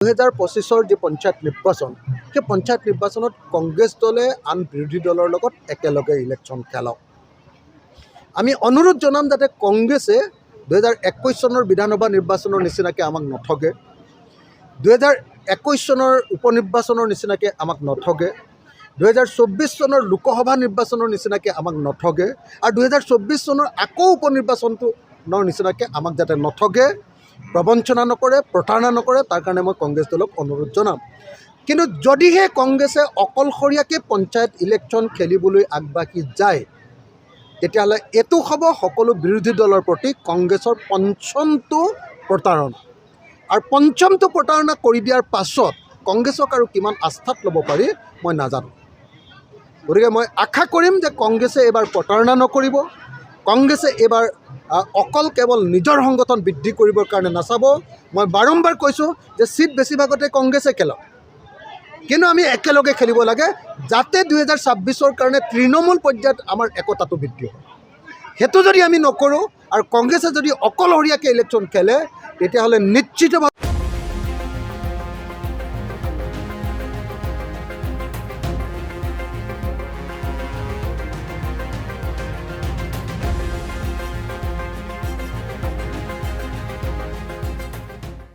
2025 যি পঞ্চায়ত নিৰ্বাচন সেই পঞ্চায়ত নিৰ্বাচনত কংগ্ৰেছ দলে আন বিৰোধী দলৰ লগত একেলগে ইলেকশ্যন খেলক। আমি অনুৰোধ জনাম যাতে কংগ্ৰেছে 2021 চনৰ বিধানসভা নিৰ্বাচনৰ নিচিনাকৈ আমাক নঠগে, 2021 চনৰ উপনিৰ্বাচনৰ নিচিনাকৈ আমাক নঠগে, 2024 চনৰ লোকসভা নিৰ্বাচনৰ নিচিনাকৈ আমাক নঠগে, আৰু 2024 চনৰ আকৌ উপনিৰ্বাচনৰ নিচিনাকৈ আমাক যাতে নঠগে, প্ৰবঞ্চনা নকৰে, প্ৰতাৰণা নকৰে, তাৰ কাৰণে মই কংগ্ৰেছ দলক অনুৰোধ জনাম। কিন্তু যদিহে কংগ্ৰেছে অকলশৰীয়াকৈ পঞ্চায়ত ইলেকশ্যন খেলিবলৈ আগবাঢ়ি যায়, তেতিয়াহ'লে এইটো হ'ব সকলো বিৰোধী দলৰ প্ৰতি কংগ্ৰেছৰ পঞ্চমটো প্ৰতাৰণা। আৰু পঞ্চমটো প্ৰতাৰণা কৰি দিয়াৰ পাছত কংগ্ৰেছক আৰু কিমান আস্থাত ল'ব পাৰি মই নাজানো। গতিকে মই আশা কৰিম যে কংগ্ৰেছে এইবাৰ প্ৰতাৰণা নকৰিব, কংগ্ৰেছে এইবাৰ অকল কেৱল নিজৰ সংগঠন বৃদ্ধি কৰিবৰ কাৰণে নাচাব। মই বাৰম্বাৰ কৈছোঁ যে চিট বেছিভাগতে কংগ্ৰেছে খেলক, কিন্তু আমি একেলগে খেলিব লাগে যাতে 2026 কাৰণে তৃণমূল পৰ্যায়ত আমাৰ একতাটো বৃদ্ধি হয়। সেইটো যদি আমি নকৰোঁ আৰু কংগ্ৰেছে যদি অকলশৰীয়াকৈ ইলেকশ্যন খেলে, তেতিয়াহ'লে নিশ্চিতভাৱে